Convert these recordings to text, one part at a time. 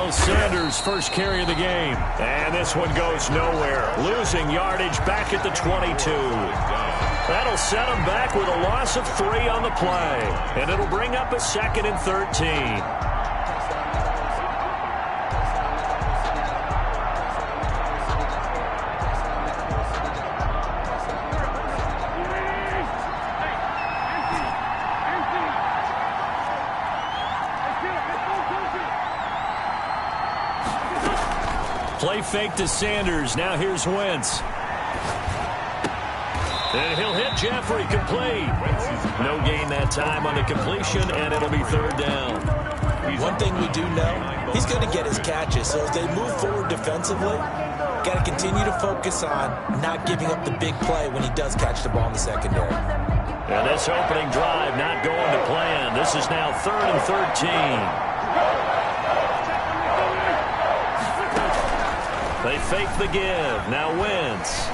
Miles Sanders' first carry of the game. And this one goes nowhere. Losing yardage back at the 22. That'll set him back with a loss of 3 on the play. And it'll bring up a 2nd and 13. Play fake to Sanders. Now here's Wentz. And he'll hit Jeffrey, complete. No gain that time on the completion, and it'll be 3rd down. One thing we do know, he's going to get his catches. So as they move forward defensively, got to continue to focus on not giving up the big play when he does catch the ball in the secondary. And this opening drive not going to plan. This is now 3rd and 13. They fake the give. Now Wentz.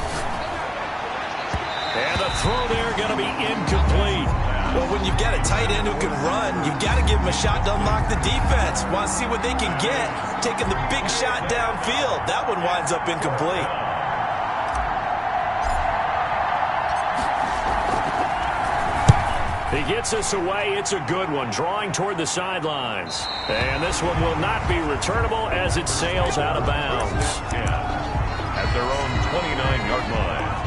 And the throw there going to be incomplete. Well, when you get a tight end who can run, you've got to give him a shot to unlock the defense. Want to see what they can get. Taking the big shot downfield. That one winds up incomplete. He gets us away. It's a good one. Drawing toward the sidelines. And this one will not be returnable as it sails out of bounds. At their own 29-yard line.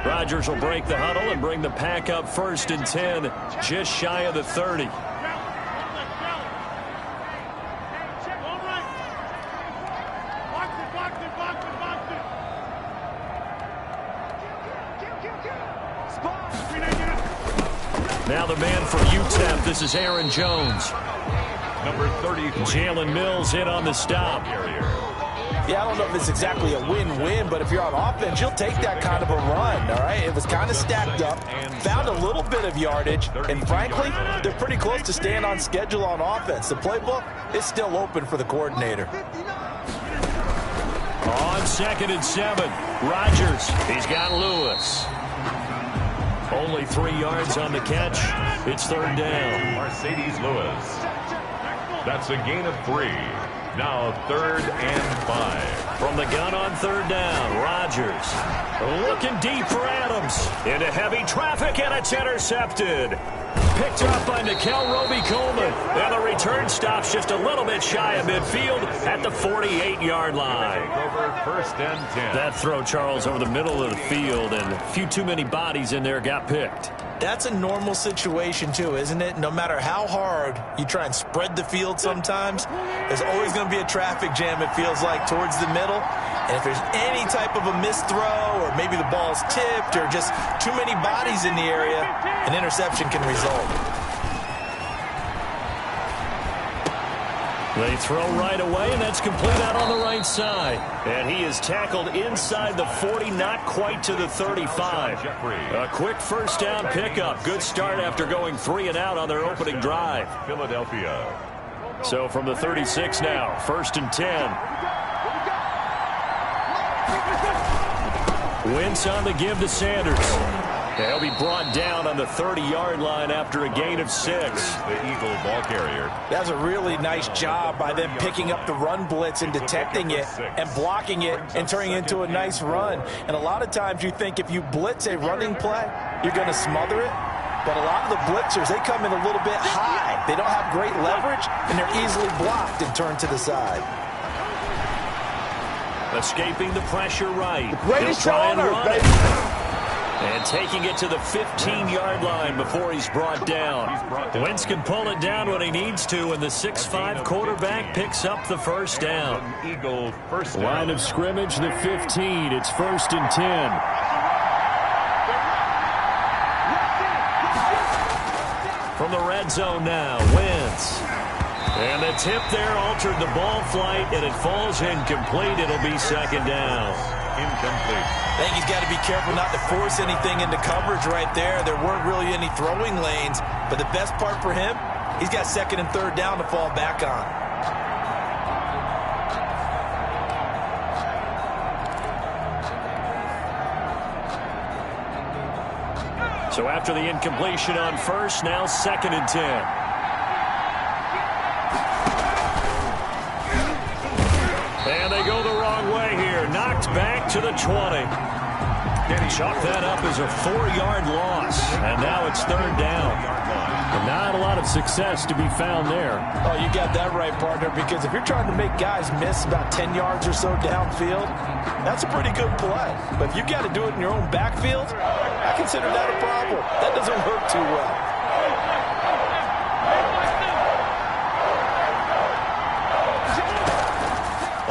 Rodgers will break the huddle and bring the pack up 1st and 10, just shy of the 30. Now the man for UTEP, this is Aaron Jones. Number 33. Jalen Mills in on the stop. Yeah, I don't know if it's exactly a win-win, but if you're on offense, you'll take that kind of a run, all right? It was kind of stacked up, found a little bit of yardage, and frankly, they're pretty close to staying on schedule on offense. The playbook is still open for the coordinator. On 2nd and 7, Rodgers, he's got Lewis. Only 3 yards on the catch. It's 3rd down. Mercedes Lewis. That's a gain of 3. Now 3rd and 5. From the gun on 3rd down, Rodgers looking deep for Adams. Into heavy traffic, and it's intercepted. Picked up by Nickel Roby-Coleman. And the return stops just a little bit shy of midfield at the 48-yard line. Over 1st and 10. That throw, Charles, over the middle of the field, and a few too many bodies in there got picked. That's a normal situation, too, isn't it? No matter how hard you try and spread the field sometimes, there's always going to be a traffic jam, it feels like, towards the middle. And if there's any type of a missed throw, or maybe the ball's tipped, or just too many bodies in the area, an interception can result. They throw right away, and that's complete out on the right side. And he is tackled inside the 40, not quite to the 35. A quick 1st down pickup. Good start after going 3 and out on their opening drive. Philadelphia. So from the 36 now, 1st and 10. Wentz on the give to Sanders. He'll be brought down on the 30-yard line after a gain of 6. The Eagle ball carrier. That's a really nice job by them picking up the run blitz and detecting it and blocking it and turning it into a nice run. And a lot of times you think if you blitz a running play, you're going to smother it. But a lot of the blitzers, they come in a little bit high. They don't have great leverage, and they're easily blocked and turned to the side. Escaping the pressure right. Greatest show on earth, baby. And taking it to the 15-yard line before he's brought down. Wentz can pull it down when he needs to, and the 6'5" quarterback picks up the 1st down. Eagle 1st down. Line of scrimmage, the 15. It's 1st and 10. From the red zone now, Wentz. And the tip there altered the ball flight, and it falls incomplete. It'll be 2nd down. Incomplete. I think he's got to be careful not to force anything into coverage right there. There weren't really any throwing lanes, But the best part for him, he's got second and third down to fall back on. So after the incompletion on first, now 2nd and 10. And they go the wrong way here. Knocked back to the 20. Chalk that up as a 4-yard loss. And now it's 3rd down. And not a lot of success to be found there. Oh, you got that right, partner, because if you're trying to make guys miss about 10 yards or so downfield, that's a pretty good play. But if you got to do it in your own backfield, I consider that a problem. That doesn't work too well.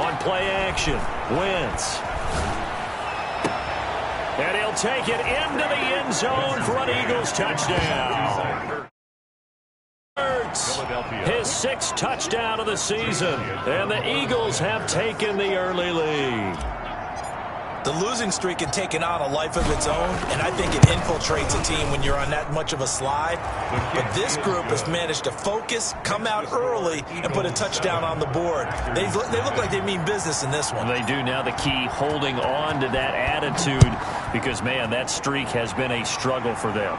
On play action, Wentz. And he'll take it into the end zone for an Eagles touchdown. His 6th touchdown of the season. And the Eagles have taken the early lead. The losing streak had taken on a life of its own, and I think it infiltrates a team when you're on that much of a slide. But this group has managed to focus, come out early, and put a touchdown on the board. They look like they mean business in this one. They do. Now the key, holding on to that attitude, because, man, that streak has been a struggle for them.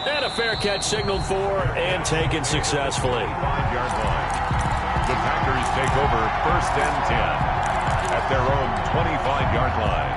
And a fair catch signaled for and taken successfully. 5-yard line. The Packers take over 1st and 10. At their own 25-yard line.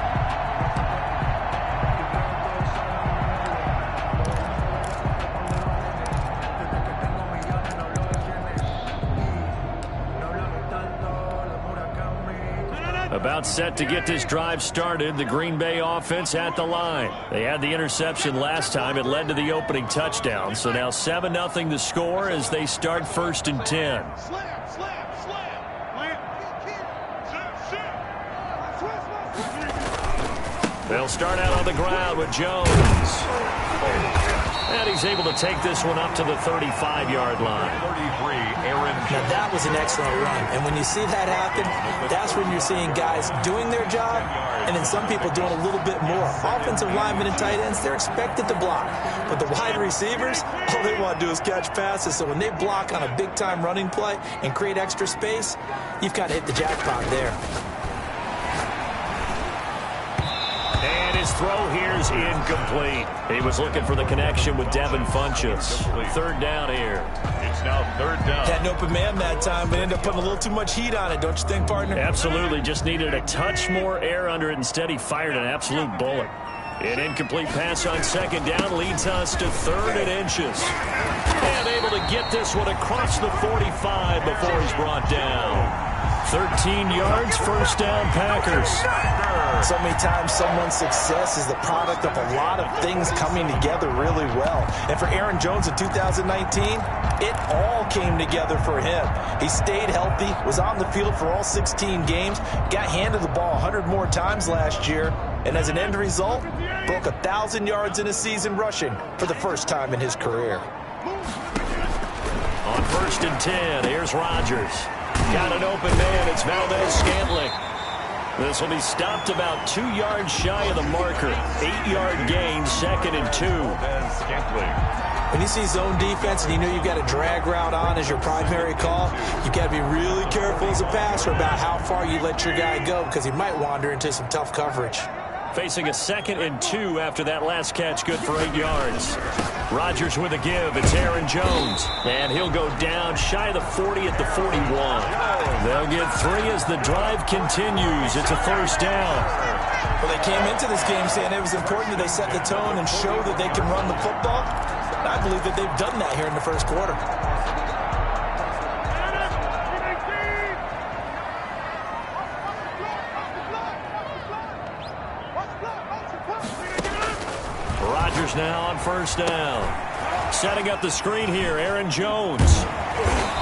About set to get this drive started, the Green Bay offense at the line. They had the interception last time. It led to the opening touchdown. So now 7-0 the score as they start 1st and 10. They'll start out on the ground with Jones. And he's able to take this one up to the 35-yard line. 33, Aaron Jones. Now, that was an excellent run. And when you see that happen, that's when you're seeing guys doing their job and then some people doing a little bit more. Offensive linemen and tight ends, they're expected to block. But the wide receivers, all they want to do is catch passes. So when they block on a big-time running play and create extra space, you've got to hit the jackpot there. His throw here is incomplete. He was looking for the connection with Devin Funchess. 3rd down here. It's now 3rd down. Had an open man that time, but ended up putting a little too much heat on it, don't you think, partner? Absolutely. Just needed a touch more air under it. Instead, he fired an absolute bullet. An incomplete pass on 2nd down leads us to 3rd and inches. And able to get this one across the 45 before he's brought down. 13 yards, 1st down, Packers. So many times someone's success is the product of a lot of things coming together really well. And for Aaron Jones in 2019, it all came together for him. He stayed healthy, was on the field for all 16 games, got handed the ball 100 more times last year, and as an end result, broke 1,000 yards in a season rushing for the first time in his career. On 1st and 10, here's Rodgers. Got an open man. It's Valdez-Scantling. This will be stopped about 2 yards shy of the marker. 8-yard gain, 2nd and 2. When you see zone defense and you know you've got a drag route on as your primary call, you've got to be really careful as a passer about how far you let your guy go because he might wander into some tough coverage. Facing a 2nd and 2 after that last catch, good for 8 yards. Rodgers with a give. It's Aaron Jones. And he'll go down shy of the 40 at the 41. They'll get 3 as the drive continues. It's a 1st down. Well, they came into this game saying it was important that they set the tone and show that they can run the football. And I believe that they've done that here in the 1st quarter. Rodgers now on 1st down. Setting up the screen here, Aaron Jones.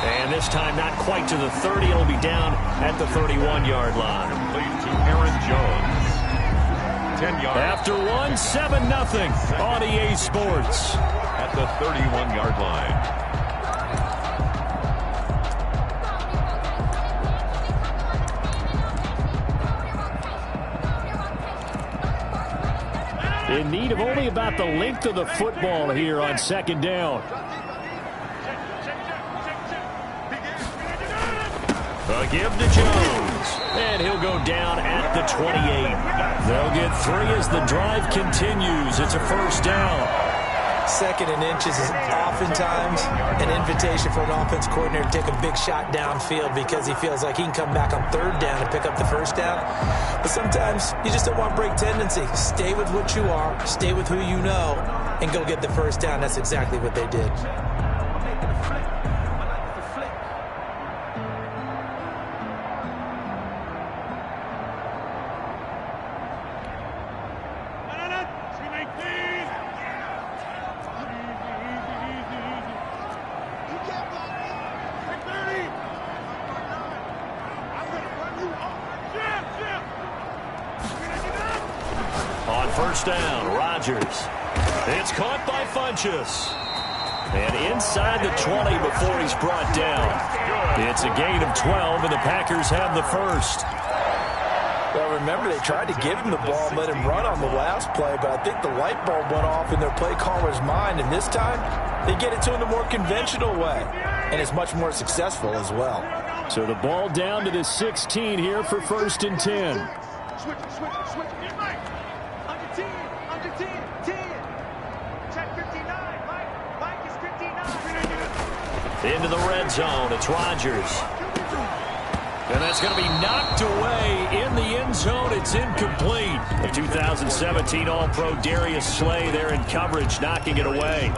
And this time not quite to the 30. It'll be down at the 31-yard line. Complete to Aaron Jones. 10 yards. After one, 7-0 on EA Sports. At the 31-yard line. In need of only about the length of the football here on 2nd down. A give to Jones. And he'll go down at the 28. They'll get 3 as the drive continues. It's a first down. 2nd and inches is oftentimes an invitation for an offense coordinator to take a big shot downfield because he feels like he can come back on 3rd down and pick up the first down. But sometimes you just don't want break tendency. Stay with what you are, stay with who you know, and go get the first down. That's exactly what they did. On first down, Rodgers. It's caught by Funchess. And inside the 20 before he's brought down. It's a gain of 12, and the Packers have the first. Well, remember, they tried to give him the ball and let him run on the last play, but I think the light bulb went off in their play caller's mind, and this time they get it to him the more conventional way, and it's much more successful as well. So the ball down to the 16 here for 1st and 10. Switch. Under 10. Under 10. 10. Check 59. Mike is 59. Into the red zone. It's Rodgers. And that's going to be knocked away in the end zone. It's incomplete. The 2017 All-Pro Darius Slay there in coverage, knocking it away.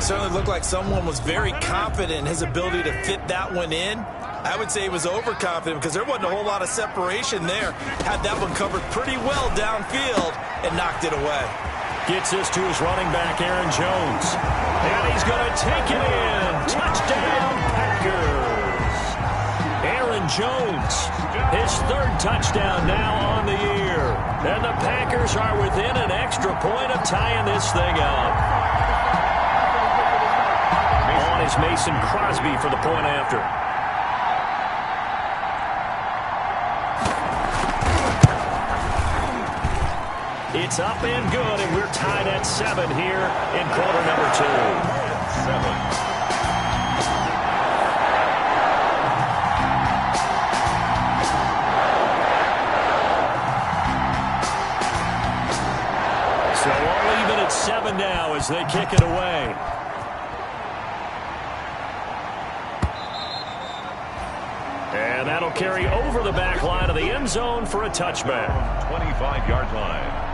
Certainly looked like someone was very confident in his ability to fit that one in. I would say he was overconfident because there wasn't a whole lot of separation there. Had that one covered pretty well downfield and knocked it away. Gets this to his running back, Aaron Jones. And he's going to take it in. Touchdown, Packers. Aaron Jones, his 3rd touchdown now on the year. And the Packers are within an extra point of tying this thing up. On is Mason Crosby for the point after. It's up and good, and we're tied at 7 here in quarter number 2. 7. So all even at 7 now as they kick it away. And that'll carry over the back line of the end zone for a touchback. 25-yard line.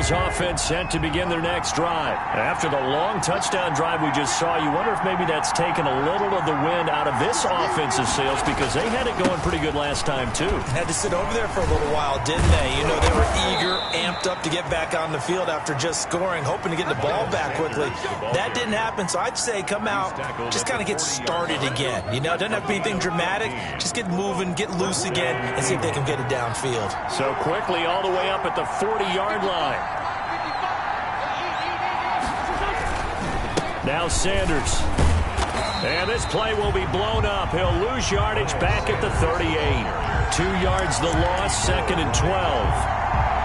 Offense sent to begin their next drive. After the long touchdown drive we just saw, you wonder if maybe that's taken a little of the wind out of this offensive sails because they had it going pretty good last time too. Had to sit over there for a little while, didn't they? You know, they were eager, amped up to get back on the field after just scoring, hoping to get the ball back quickly. That didn't happen, so I'd say come out, just kind of get started again. You know, it doesn't have to be anything dramatic. Just get moving, get loose again, and see if they can get it downfield. So quickly all the way up at the 40-yard line. Now Sanders. And this play will be blown up. He'll lose yardage back at the 38. 2 yards the loss, 2nd and 12.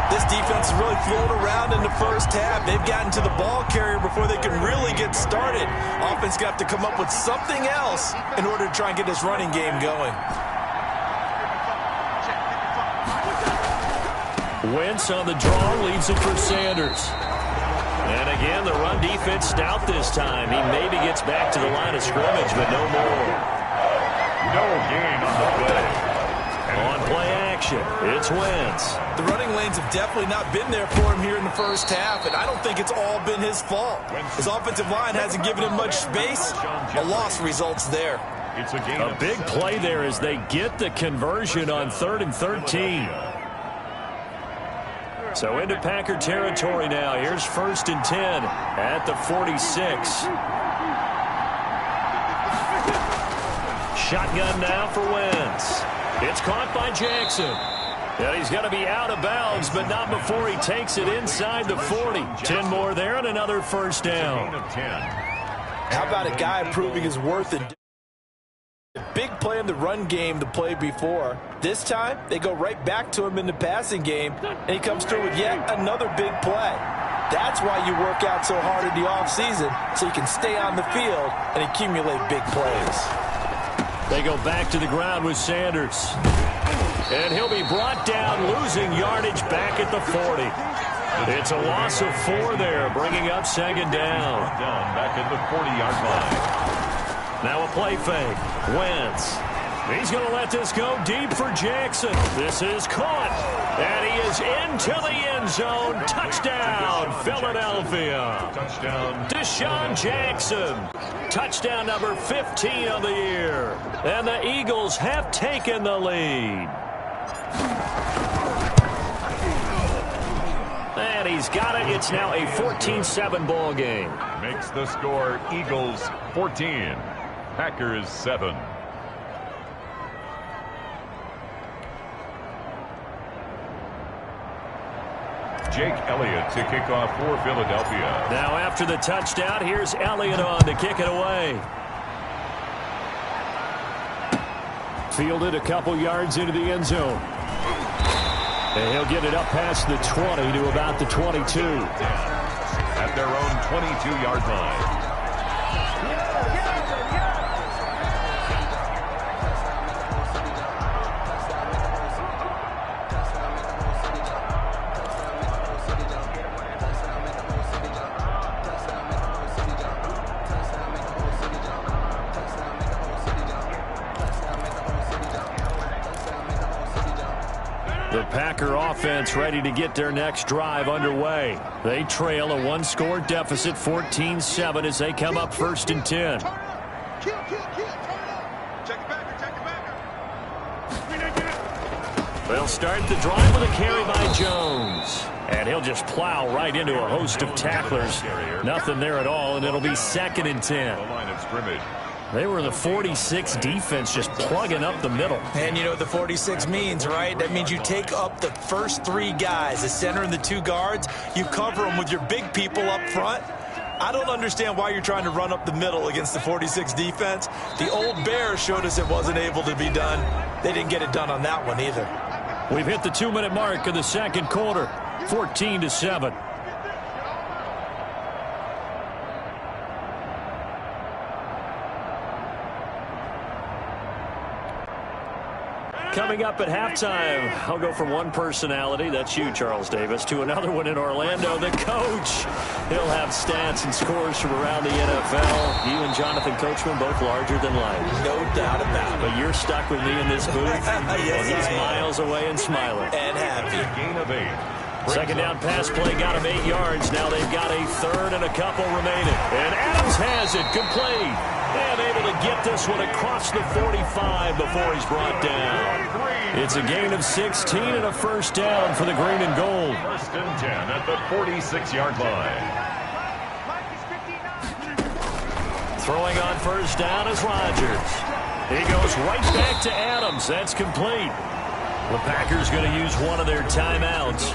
This defense has really flown around in the first half. They've gotten to the ball carrier before they can really get started. Offense got to come up with something else in order to try and get this running game going. Wentz on the draw, leads it for Sanders. And again, the run defense stout this time. He maybe gets back to the line of scrimmage, but no more. No gain on the play. On play action, it's Wentz. The running lanes have definitely not been there for him here in the first half, and I don't think it's all been his fault. His offensive line hasn't given him much space. A loss results there. It's a big play there as they get the conversion on 3rd and 13. So into Packer territory now. Here's 1st and 10 at the 46. Shotgun now for Wentz. It's caught by Jackson. And he's going to be out of bounds, but not before he takes it inside the 40. 10 more there and another first down. How about a guy proving his worth in big play in the run game the play before. This time, they go right back to him in the passing game, and he comes through with yet another big play. That's why you work out so hard in the offseason, so you can stay on the field and accumulate big plays. They go back to the ground with Sanders. And he'll be brought down, losing yardage back at the 40. It's a loss of 4 there, bringing up second down. Back at the 40-yard line. Now a play fake. Wentz. He's going to let this go deep for Jackson. This is caught. And he is into the end zone. Touchdown, Philadelphia. Touchdown. Deshaun Jackson. Touchdown number 15 of the year. And the Eagles have taken the lead. And he's got it. It's now a 14-7 ball game. Makes the score Eagles 14. Packers 7. Jake Elliott to kick off for Philadelphia. Now after the touchdown, here's Elliott on to kick it away. Fielded a couple yards into the end zone. And he'll get it up past the 20 to about the 22. At their own 22-yard line. The Packer offense ready to get their next drive underway. They trail a one-score deficit, 14-7, as they come up 1st and 10. They'll start the drive with a carry by Jones. And he'll just plow right into a host of tacklers. Nothing there at all, and it'll be 2nd and 10. The line of scrimmage. They were in the 46 defense, just plugging up the middle. And you know what the 46 means, right? That means you take up the first 3 guys, the center and the 2 guards. You cover them with your big people up front. I don't understand why you're trying to run up the middle against the 46 defense. The old Bears showed us it wasn't able to be done. They didn't get it done on that one either. We've hit the 2-minute mark of the second quarter, 14-7. Coming up at halftime, I'll go from one personality, that's you, Charles Davis, to another one in Orlando, the coach. He'll have stats and scores from around the NFL. You and Jonathan Coachman, both larger than life. No doubt about it. But you're stuck with me in this booth. Yes, He's I am. miles away and smiling. And happy. Gain of 8. Second down pass play got him 8 yards. Now they've got a 3rd and a couple remaining. And Adams has it complete. And able to get this one across the 45 before he's brought down. It's a gain of 16 and a first down for the green and gold. 1st and 10 at the 46-yard line. Throwing on first down is Rodgers. He goes right back to Adams. That's complete. The Packers going to use one of their timeouts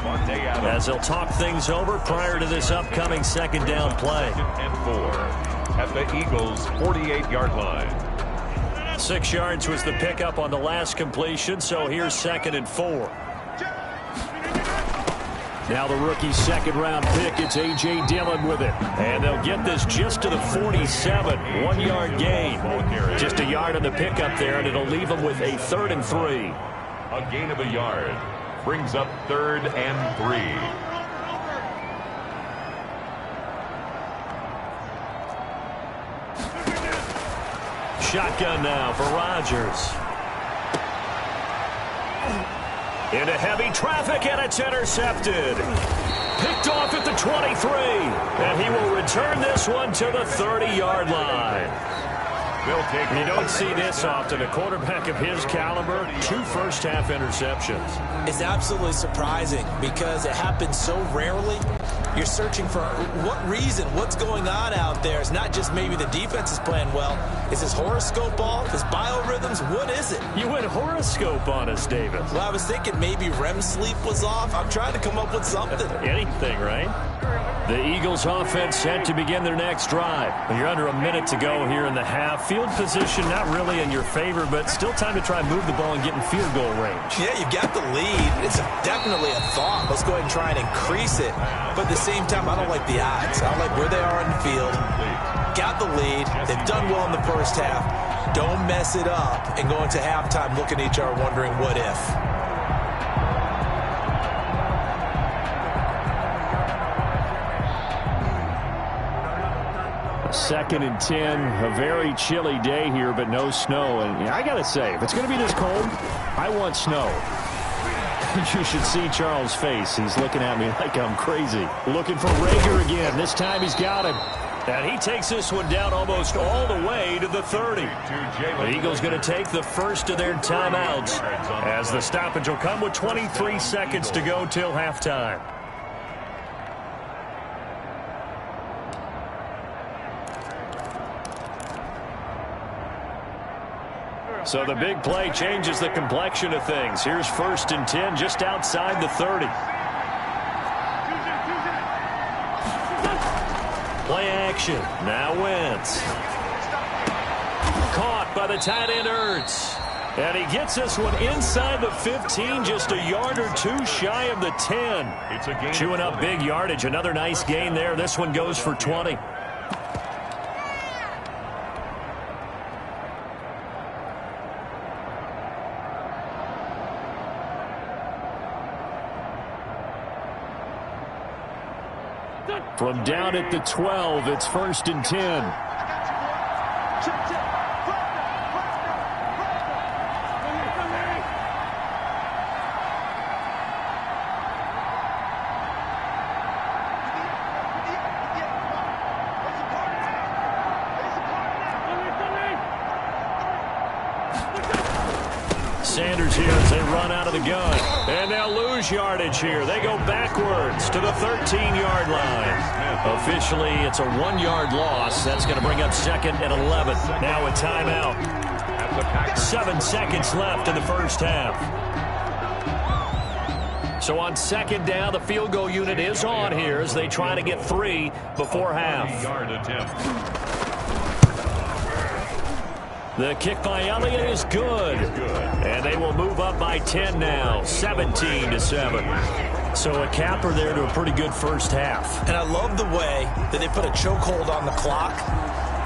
as they'll talk things over prior to this upcoming second down play. 2nd and 4 at the Eagles' 48-yard line. 6 yards was the pickup on the last completion, so here's 2nd and 4. Now the rookie second-round pick, it's A.J. Dillon with it. And they'll get this just to the 47, 1-yard gain. Just a yard on the pickup there, and it'll leave them with a 3rd and 3. A gain of a yard brings up 3rd and 3. Shotgun now for Rodgers. Into heavy traffic, and it's intercepted. Picked off at the 23. And he will return this one to the 30-yard line. You don't see this often. A quarterback of his caliber, 2 first-half interceptions. It's absolutely surprising because it happens so rarely. You're searching for what reason, what's going on out there. It's not just maybe the defense is playing well. Is his horoscope off? His biorhythms? What is it? You went horoscope on us, David. Well, I was thinking maybe REM sleep was off. I'm trying to come up with something. Anything, right? The Eagles offense set to begin their next drive. You're under a minute to go here in the half. Field position not really in your favor, but still time to try and move the ball and get in field goal range. Yeah, you got the lead. It's definitely a thought. Let's go ahead and try and increase it. But at the same time, I don't like the odds. I don't like where they are in the field. Got the lead. They've done well in the first half. Don't mess it up and go into halftime looking at each other wondering what if. Second and 10, a very chilly day here, but no snow. And I got to say, if it's going to be this cold, I want snow. You should see Charles' face. He's looking at me like I'm crazy. Looking for Rager again. This time he's got him. And he takes this one down almost all the way to the 30. The Eagles going to take the first of their timeouts as the stoppage will come with 23 seconds to go till halftime. So the big play changes the complexion of things. Here's 1st and 10 just outside the 30. Play action. Now Wentz. Caught by the tight end Ertz. And he gets this one inside the 15, just a yard or two shy of the 10. Chewing up big yardage. Another nice gain there. This one goes for 20. From down at the 12, it's 1st and 10. Sanders here as they run out of the gun. And they'll lose yardage here. They go backwards to the 13-yard line. Officially, it's a 1-yard loss. That's going to bring up 2nd and 11. Now a timeout. 7 seconds left in the first half. So on 2nd down, the field goal unit is on here as they try to get 3 before half. The kick by Elliott is good. And they will move up by 10 now, 17-7. So a capper there to a pretty good first half. And I love the way that they put a chokehold on the clock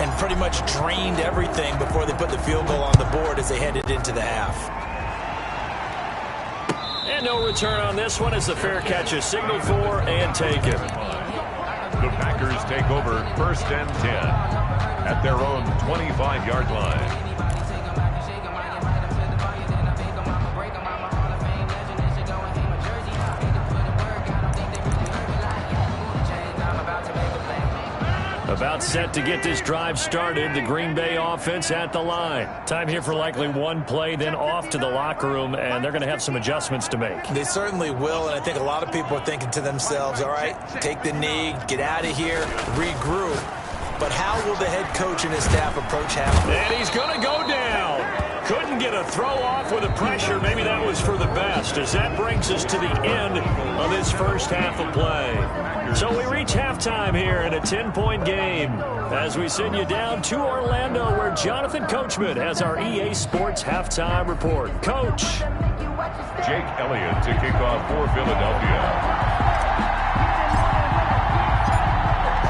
and pretty much drained everything before they put the field goal on the board as they headed into the half. And no return on this one as the fair catch is signaled for and taken. The Packers take over 1st and 10. At their own 25-yard line. About set to get this drive started. The Green Bay offense at the line. Time here for likely one play, then off to the locker room, and they're going to have some adjustments to make. They certainly will, and I think a lot of people are thinking to themselves, all right, take the knee, get out of here, regroup. But how will the head coach and his staff approach halftime? And he's going to go down. Couldn't get a throw off with the pressure. Maybe that was for the best, as that brings us to the end of this first half of play. So we reach halftime here in a 10-point game as we send you down to Orlando, where Jonathan Coachman has our EA Sports halftime report. Coach. Jake Elliott to kick off for Philadelphia.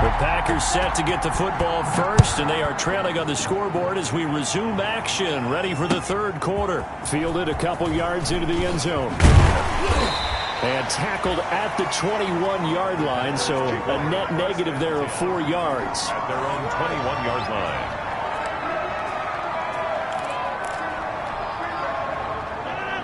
The Packers set to get the football first, and they are trailing on the scoreboard as we resume action, ready for the third quarter. Fielded a couple yards into the end zone. And tackled at the 21-yard line, so a net negative there of 4 yards. At their own 21-yard line.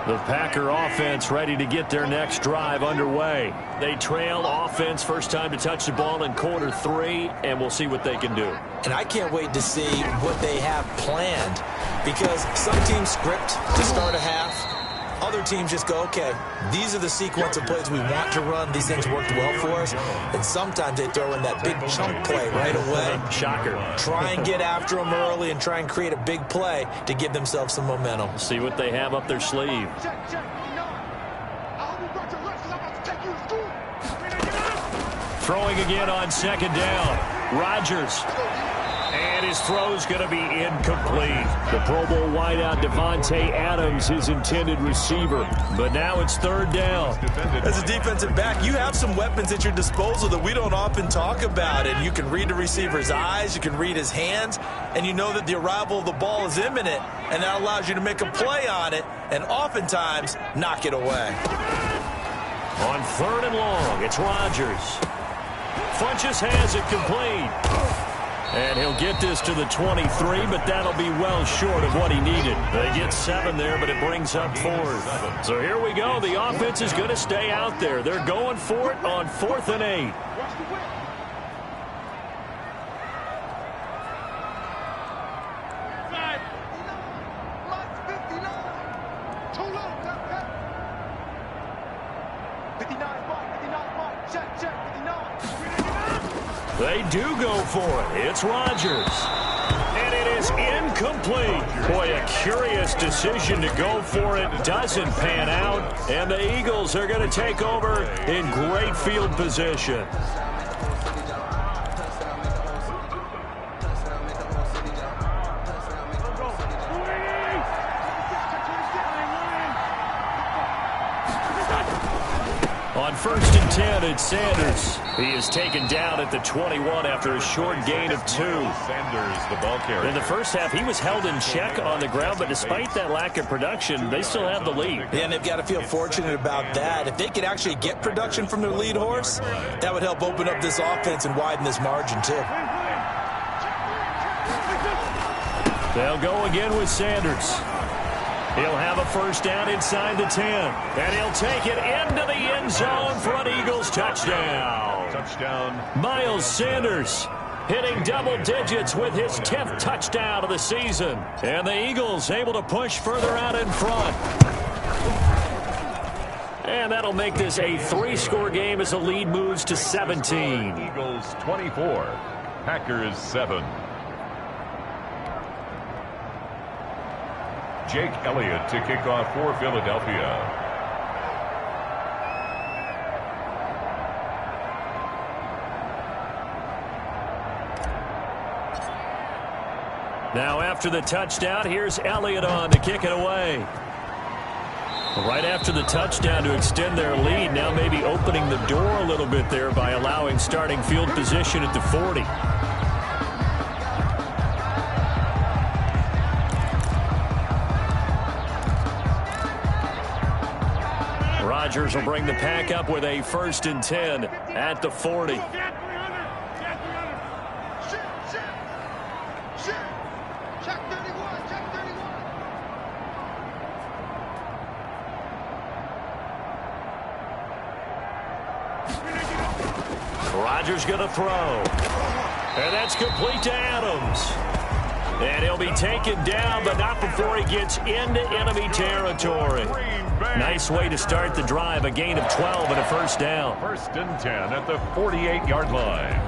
The Packer offense ready to get their next drive underway. They trail offense first time to touch the ball in quarter 3, and we'll see what they can do. And I can't wait to see what they have planned, because some teams script to start a half. Other other teams just go, okay, these are the sequence of plays we want to run. These things worked well for us. And sometimes they throw in that big chunk play right away. Shocker. Try and get after them early and try and create a big play to give themselves some momentum. See what they have up their sleeve. Throwing again on second down. Rodgers. And his throw's going to be incomplete. The Pro Bowl wideout Devontae Adams, his intended receiver. But now it's third down. As a defensive back, you have some weapons at your disposal that we don't often talk about. And you can read the receiver's eyes, you can read his hands, and you know that the arrival of the ball is imminent. And that allows you to make a play on it and oftentimes knock it away. On third and long, it's Rodgers. Funches has it complete. And he'll get this to the 23, but that'll be well short of what he needed. They get 7 there, but it brings up 4th. So here we go. The offense is going to stay out there. They're going for it on 4th and 8. They do go for it. It's Rodgers. And it is incomplete. Boy, a curious decision to go for it. Doesn't pan out. And the Eagles are going to take over in great field position. On 1st and 10, it's Sanders. He is taken down at the 21 after a short gain of 2. Sanders, the ball carrier. In the first half, he was held in check on the ground, but despite that lack of production, they still have the lead. Yeah, and they've got to feel fortunate about that. If they could actually get production from their lead horse, that would help open up this offense and widen this margin, too. They'll go again with Sanders. He'll have a first down inside the 10. And he'll take it into the end zone for an Eagles touchdown. Touchdown. Miles Sanders hitting double digits with his 10th touchdown of the season. And the Eagles able to push further out in front. And that'll make this a 3-score game as the lead moves to 17. Eagles 24, Packers 7. Jake Elliott to kick off for Philadelphia. Now after the touchdown, here's Elliott on to kick it away. Right after the touchdown to extend their lead, now maybe opening the door a little bit there by allowing starting field position at the 40. Rodgers will bring the pack up with a 1st and 10 at the 40. Rodgers going to throw. And that's complete to Adams. And he'll be taken down, but not before he gets into enemy territory. Nice way to start the drive. A gain of 12 and a first down. 1st and 10 at the 48-yard line.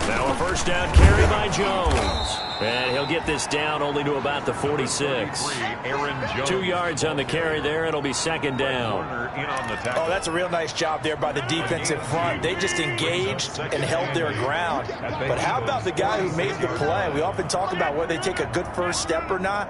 Now a first down carry by Jones. And he'll get this down only to about the 46. 2 yards on the carry there. It'll be 2nd down. Oh, that's a real nice job there by the defensive front. They just engaged and held their ground. But how about the guy who made the play? We often talk about whether they take a good first step or not.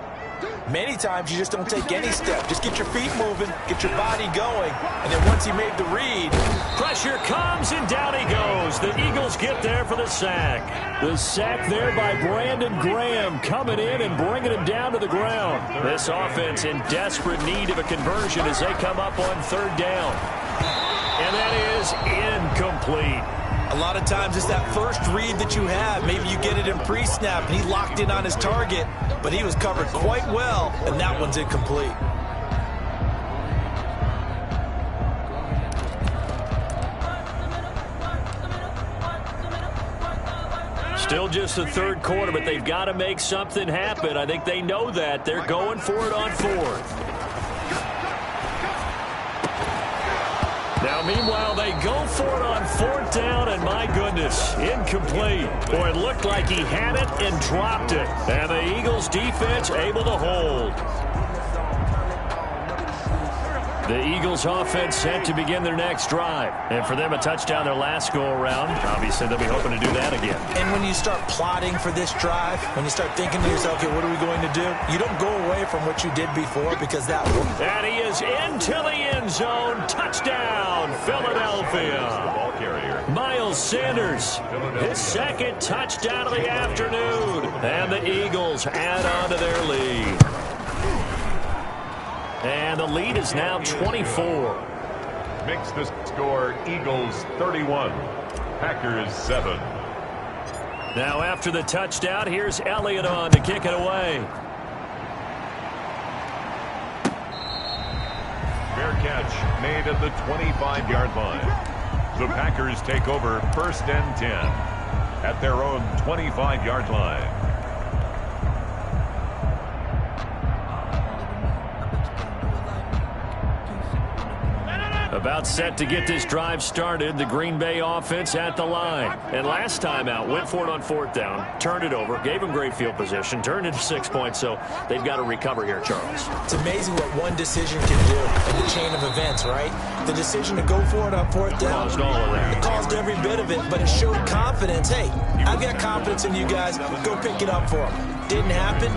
Many times you just don't take any step. Just get your feet moving, get your body going, and then once he made the read. Pressure comes, and down he goes. The Eagles get there for the sack. The sack there by Brandon Graham coming in and bringing him down to the ground. This offense in desperate need of a conversion as they come up on 3rd down. And that is incomplete. A lot of times it's that first read that you have. Maybe you get it in pre-snap, and he locked in on his target, but he was covered quite well, and that one's incomplete. Still just the third quarter, but they've got to make something happen. I think they know that. They're going for it on fourth. Now, meanwhile, they go for it on fourth down, and my goodness, incomplete. Boy, it looked like he had it and dropped it. And the Eagles defense able to hold. The Eagles offense set to begin their next drive. And for them, a touchdown their last go-around. Obviously, they'll be hoping to do that again. And when you start plotting for this drive, when you start thinking to yourself, okay, what are we going to do? You don't go away from what you did before because that worked. And he is into the end zone. Touchdown, Philadelphia. Miles Sanders, his second touchdown of the afternoon. And the Eagles add on to their lead. And the lead is now 24. Makes the score Eagles 31, Packers 7. Now after the touchdown, here's Elliott on to kick it away. Fair catch made at the 25-yard line. The Packers take over 1st and 10 at their own 25-yard line. About set to get this drive started, the Green Bay offense at the line. And last time out, went for it on fourth down, turned it over, gave them great field position, turned it to 6 points, so they've got to recover here, Charles. It's amazing what one decision can do in the chain of events, right? The decision to go for it on fourth down, Caused all of that. it caused every bit of it, but it showed confidence. Hey, I've got confidence in you guys. Go pick it up for them. Didn't happen.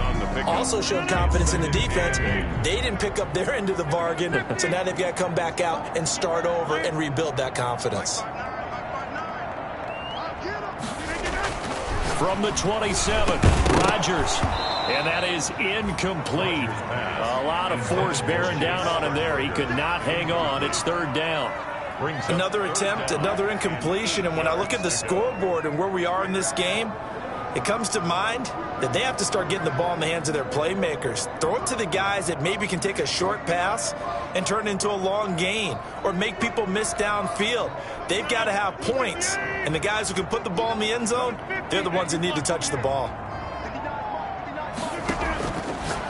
Also showed confidence in the defense. They didn't pick up their end of the bargain, so now they've got to come back out and start over and rebuild that confidence. From the 27, Rodgers. And that is incomplete. A lot of force bearing down on him there. He could not hang on. It's third down. Another attempt, another incompletion. And when I look at the scoreboard and where we are in this game, it comes to mind that they have to start getting the ball in the hands of their playmakers. Throw it to the guys that maybe can take a short pass and turn it into a long gain or make people miss downfield. They've got to have points. And the guys who can put the ball in the end zone, they're the ones that need to touch the ball.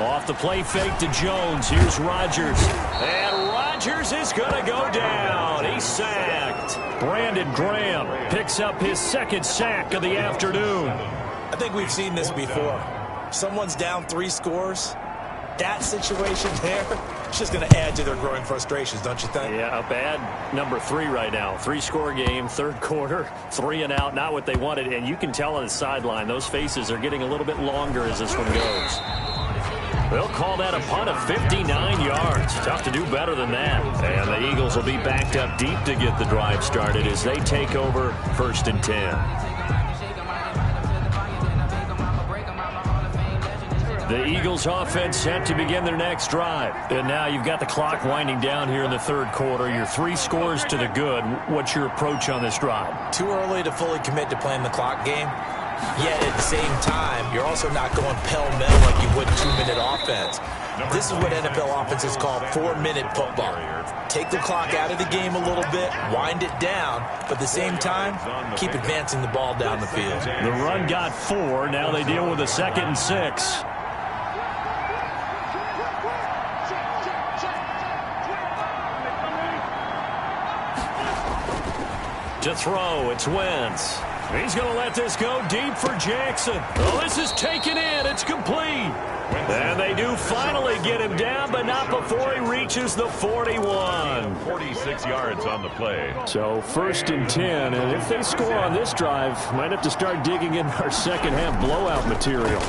Off the play fake to Jones. Here's Rodgers. And Rodgers is going to go down. He's sacked. Brandon Graham picks up his second sack of the afternoon. I think we've seen this before. Someone's down 3 scores. That situation there, it's just going to add to their growing frustrations, don't you think? Yeah, a bad number 3 right now. 3-score game, third quarter, 3 and out, not what they wanted. And you can tell on the sideline, those faces are getting a little bit longer as this one goes. They'll call that a punt of 59 yards. Tough to do better than that. And the Eagles will be backed up deep to get the drive started as they take over 1st and 10. The Eagles offense set to begin their next drive. And now you've got the clock winding down here in the third quarter. You're 3 scores to the good. What's your approach on this drive? Too early to fully commit to playing the clock game. Yet at the same time, you're also not going pell-mell like you would 2-minute offense. This is what NFL offenses call 4-minute football. Take the clock out of the game a little bit, wind it down, but at the same time, keep advancing the ball down the field. The run got 4. Now they deal with a 2nd and 6. To throw, it's Wentz. He's going to let this go deep for Jackson. Oh, this is taken in. It's complete. And they do finally get him down, but not before he reaches the 41. 46 yards on the play. So 1st and 10, and if they score on this drive, might have to start digging in our second half blowout material.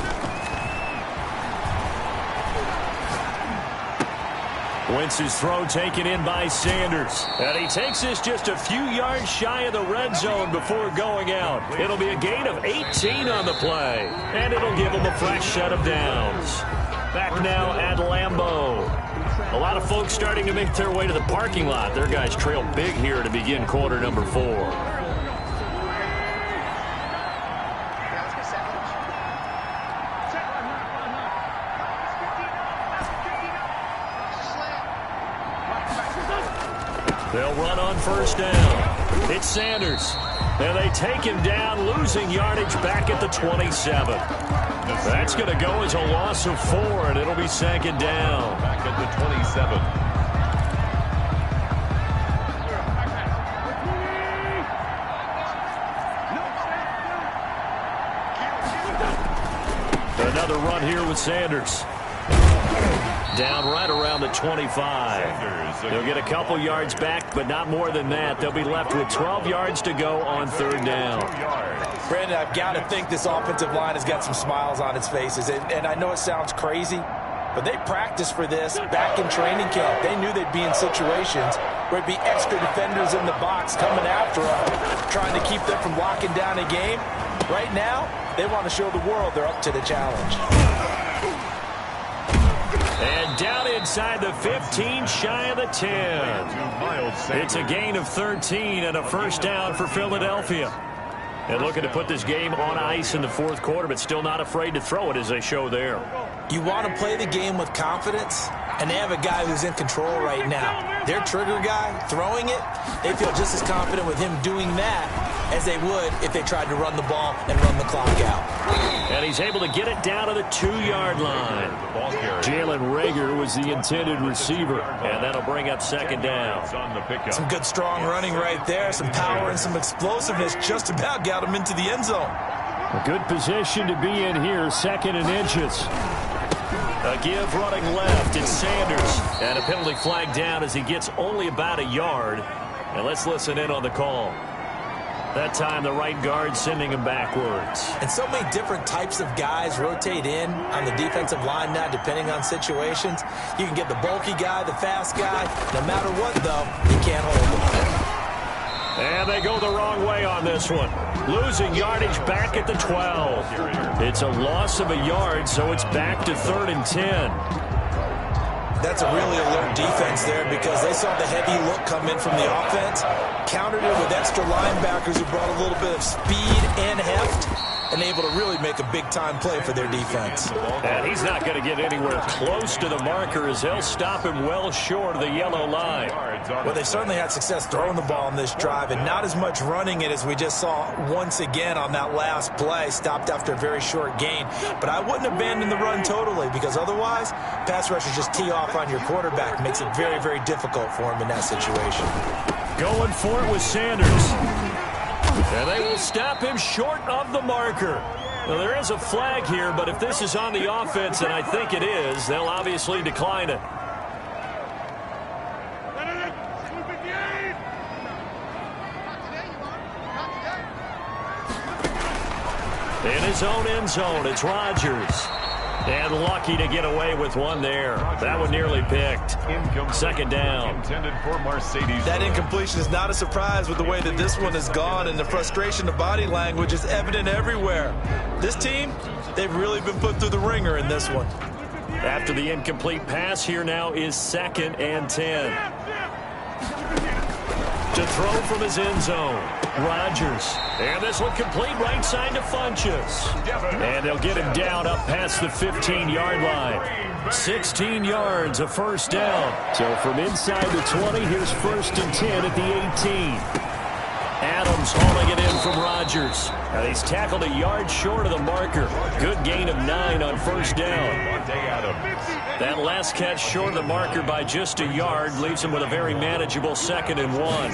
Wentz's throw taken in by Sanders. And he takes this just a few yards shy of the red zone before going out. It'll be a gain of 18 on the play. And it'll give him a fresh set of downs. Back now at Lambeau. A lot of folks starting to make their way to the parking lot. Their guys trail big here to begin quarter number 4. They'll run on first down. It's Sanders. And they take him down, losing yardage back at the 27. That's going to go as a loss of 4, and it'll be second down. Back at the 27. Another run here with Sanders. Down right around the 25. They'll get a couple yards back, but not more than that. They'll be left with 12 yards to go on third down. Brandon, I've got to think this offensive line has got some smiles on its faces. And I know it sounds crazy, but they practiced for this back in training camp. They knew they'd be in situations where it'd be extra defenders in the box coming after them, trying to keep them from locking down a game. Right now, they want to show the world they're up to the challenge. And down inside the 15, shy of the 10. It's a gain of 13 and a first down for Philadelphia. And looking to put this game on ice in the fourth quarter, but still not afraid to throw it as they show there. You want to play the game with confidence, and they have a guy who's in control right now. Their trigger guy, throwing it, they feel just as confident with him doing that as they would if they tried to run the ball and run the clock out. And he's able to get it down to the 2-yard line. Jalen Reagor was the intended receiver, and that'll bring up second down. Some good strong running right there, some power and some explosiveness just about got him into the end zone. A good position to be in here, second and inches. A give running left, it's Sanders. And a penalty flag down as he gets only about a yard. And let's listen in on the call. That time the right guard sending him backwards. And so many different types of guys rotate in on the defensive line now depending on situations. You can get the bulky guy, the fast guy. No matter what, though, you can't hold him. And they go the wrong way on this one. Losing yardage back at the 12. It's a loss of a yard, so it's back to 3rd and 10. That's a really alert defense there because they saw the heavy look come in from the offense, countered it with extra linebackers who brought a little bit of speed and heft, and able to really make a big-time play for their defense. And he's not going to get anywhere close to the marker as they'll stop him well short of the yellow line. Well, they certainly had success throwing the ball on this drive and not as much running it as we just saw once again on that last play, stopped after a very short gain. But I wouldn't abandon the run totally because otherwise, pass rushers just tee off on your quarterback. Makes it very, very difficult for him in that situation. Going for it with Sanders. And they will stop him short of the marker. Well, there is a flag here, but if this is on the offense, and I think it is, they'll obviously decline it. In his own end zone, it's Rodgers. And lucky to get away with one there. That one nearly picked. Second down. Intended for Mercedes. That incompletion is not a surprise with the way that this one has gone, and the frustration of body language is evident everywhere. This team, they've really been put through the ringer in this one. After the incomplete pass, here now is 2nd and 10. To throw from his end zone, Rodgers. And this one complete right side to Funchess. And they'll get him down up past the 15-yard line. 16 yards, a first down. So from inside the 20, here's 1st and 10 at the 18. Adams hauling it in from Rodgers. And he's tackled a yard short of the marker. Good gain of 9 on first down. That last catch short of the marker by just a yard leaves him with a very manageable 2nd and 1.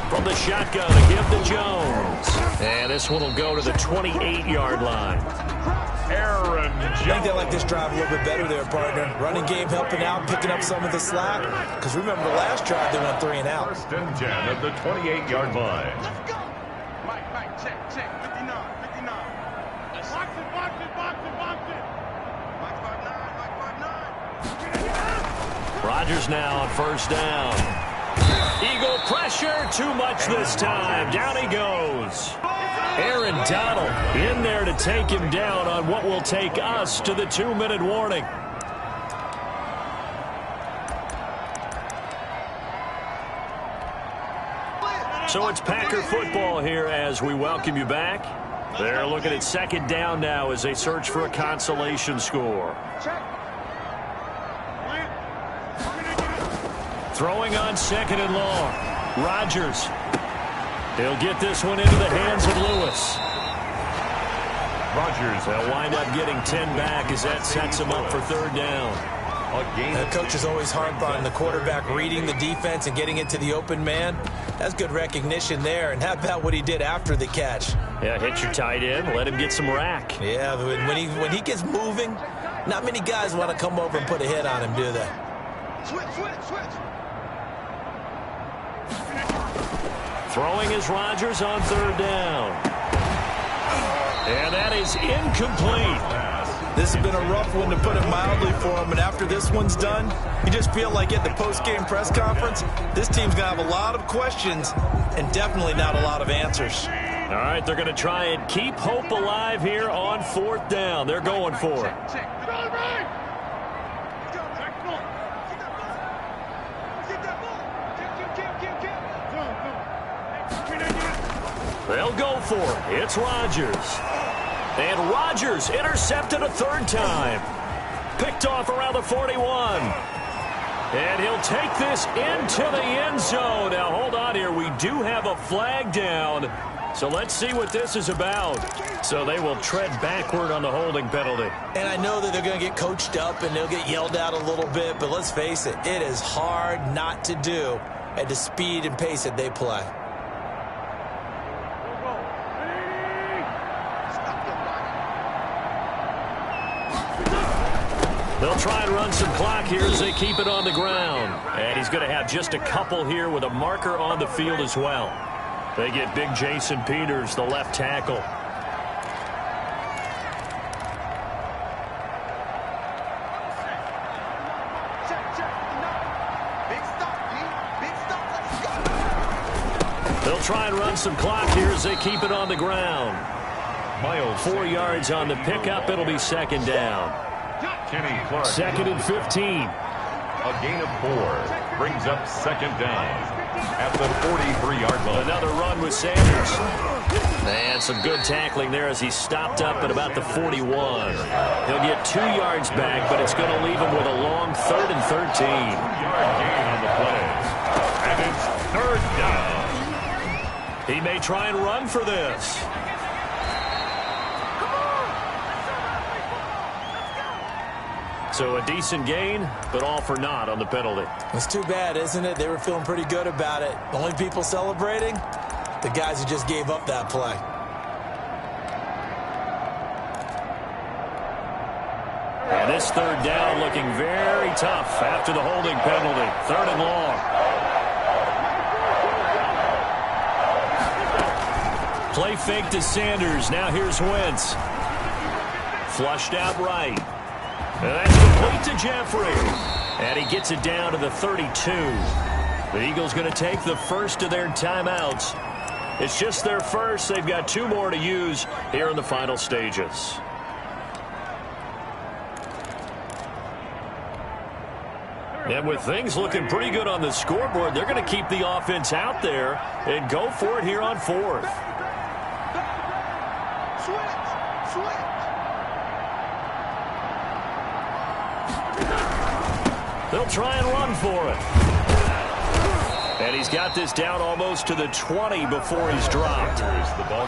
From the shotgun, a give to Jones. And this one will go to the 28-yard line. Aaron Jones. I think they like this drive a little bit better there, partner. Running game helping out, picking up some of the slack. Because remember, the last drive they went 3 and out. 1st and 10 at the 28-yard line. Let's go. Mike, check. 59. Box it. Mike 5'9". Rodgers now on first down. Eagle pressure, too much this time. Down he goes. Aaron Donald in there to take him down on what will take us to the 2-minute warning. So it's Packer football here as we welcome you back. They're looking at 2nd down now as they search for a consolation score. Throwing on 2nd and long. Rodgers. He'll get this one into the hands of Lewis. Rodgers. They'll wind up getting 10 back as that sets him up for 3rd down. The coach is always harped on the quarterback reading the defense and getting it to the open man. That's good recognition there. And how about what he did after the catch? Yeah, hit your tight end, let him get some rack. Yeah, when he gets moving, not many guys want to come over and put a hit on him, do they? Switch. Throwing is Rodgers on 3rd down. And that is incomplete. This has been a rough one, to put it mildly, for him. And after this one's done, you just feel like at the post-game press conference, this team's going to have a lot of questions and definitely not a lot of answers. All right, they're going to try and keep hope alive here on 4th down. They're going for it. They'll go for it. It's Rodgers. And Rodgers intercepted a 3rd time. Picked off around the 41. And he'll take this into the end zone. Now, hold on here. We do have a flag down. So let's see what this is about. So they will tread backward on the holding penalty. And I know that they're going to get coached up and they'll get yelled at a little bit, but let's face it, it is hard not to do at the speed and pace that they play. They'll try and run some clock here as they keep it on the ground. And he's going to have just a couple here with a marker on the field as well. They get big Jason Peters, the left tackle. They'll try and run some clock here as they keep it on the ground. 4 yards on the pickup. It'll be 2nd down. Kenny Clark. 2nd and 15. A gain of 4 brings up 2nd down at the 43-yard line. Another run with Sanders. And some good tackling there as he stopped up at about the 41. He'll get 2 yards back, but it's going to leave him with a long 3rd and 13. 2-yard gain on the play. And it's 3rd down. He may try and run for this. So a decent gain, but all for naught on the penalty. It's too bad, isn't it? They were feeling pretty good about it. The only people celebrating, the guys who just gave up that play. And this 3rd down looking very tough after the holding penalty. 3rd and long. Play fake to Sanders. Now here's Wentz. Flushed out right. And that's complete to Jeffrey. And he gets it down to the 32. The Eagles going to take the first of their timeouts. It's just their first. They've got 2 more to use here in the final stages. And with things looking pretty good on the scoreboard, they're going to keep the offense out there and go for it here on 4th. They'll try and run for it. And he's got this down almost to the 20 before he's dropped.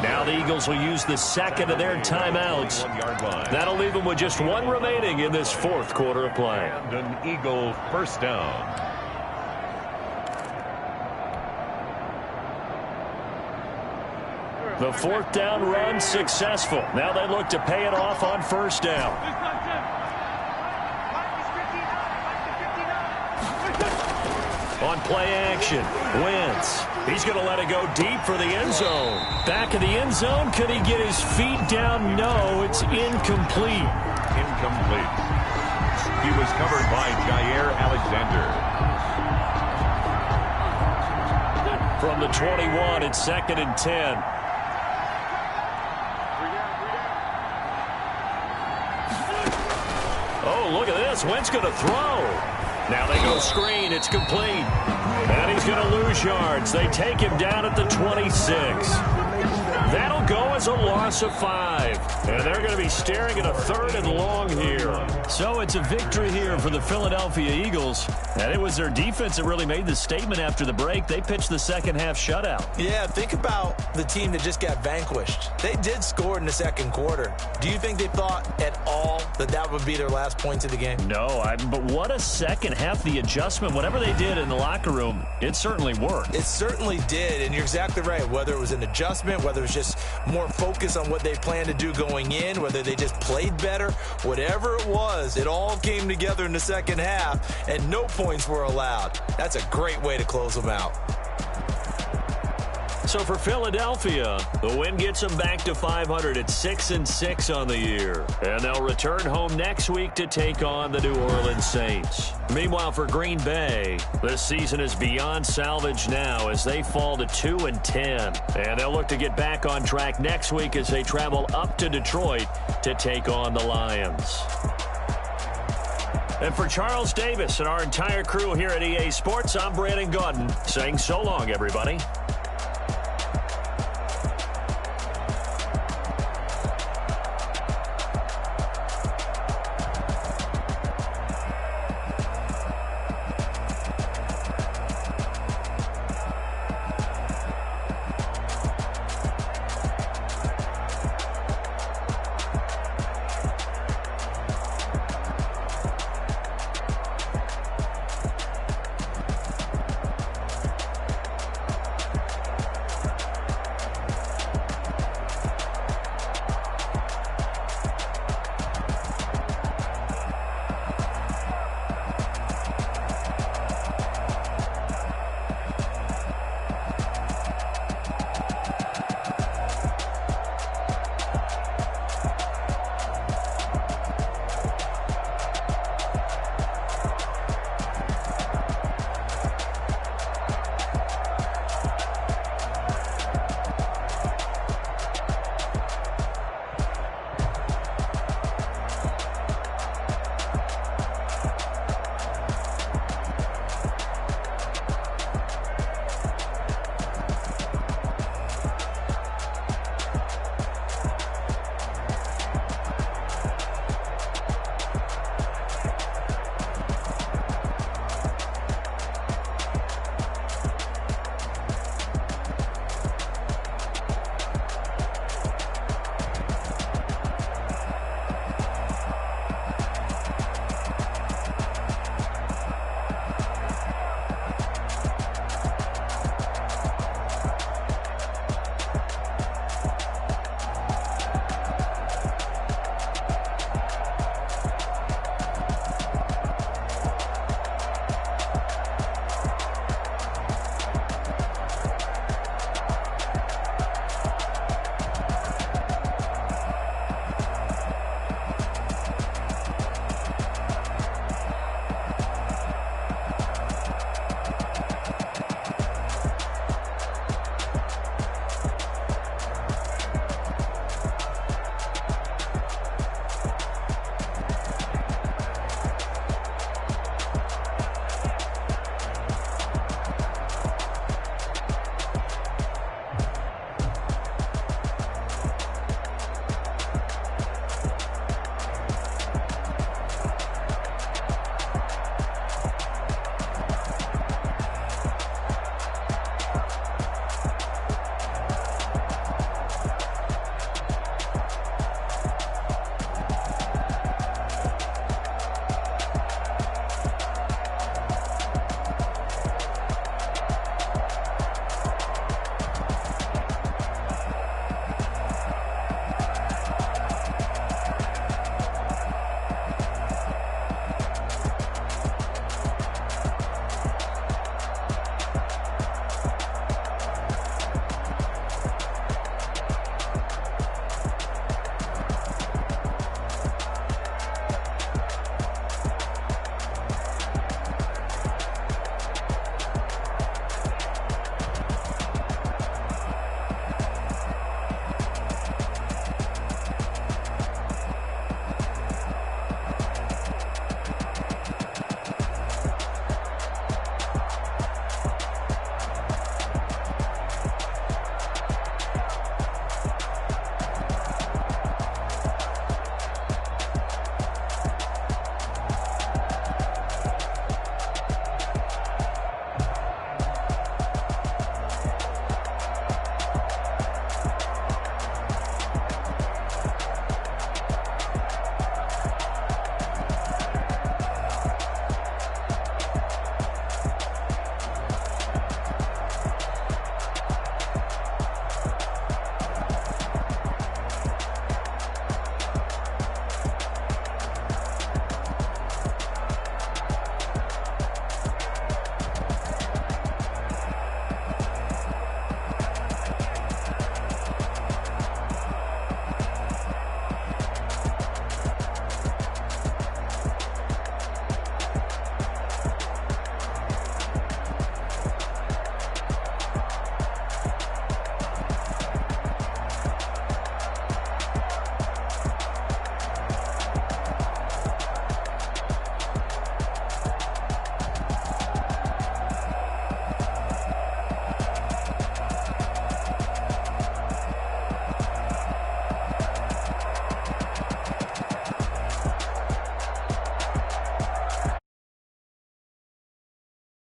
Now the Eagles will use the 2nd of their timeouts. That'll leave them with just 1 remaining in this 4th quarter of play. And an Eagle 1st down. The 4th down run successful. Now they look to pay it off on 1st down. On play action, Wentz. He's going to let it go deep for the end zone. Back of the end zone, could he get his feet down? No, it's incomplete. Incomplete. He was covered by Jair Alexander. From the 21, it's 2nd and 10. Oh, look at this. Wentz going to throw. Now they go screen. It's complete. And he's going to lose yards. They take him down at the 26. That'll go as a loss of 5. And they're going to be staring at a 3rd and long here. So it's a victory here for the Philadelphia Eagles. And it was their defense that really made the statement after the break. They pitched the second half shutout. Yeah, think about the team that just got vanquished. They did score in the second quarter. Do you think they thought at all that that would be their last points of the game? No, but what a second half. The adjustment, whatever they did in the locker room, it certainly worked. It certainly did, and you're exactly right. Whether it was an adjustment, whether it was just more focus on what they planned to do going in, whether they just played better, whatever it was, it all came together in the second half, and no points were allowed. That's a great way to close them out. So for Philadelphia, the win gets them back to 500 at 6-6 on the year. And they'll return home next week to take on the New Orleans Saints. Meanwhile, for Green Bay, this season is beyond salvage now as they fall to 2-10. And they'll look to get back on track next week as they travel up to Detroit to take on the Lions. And for Charles Davis and our entire crew here at EA Sports, I'm Brandon Gaudin saying so long, everybody.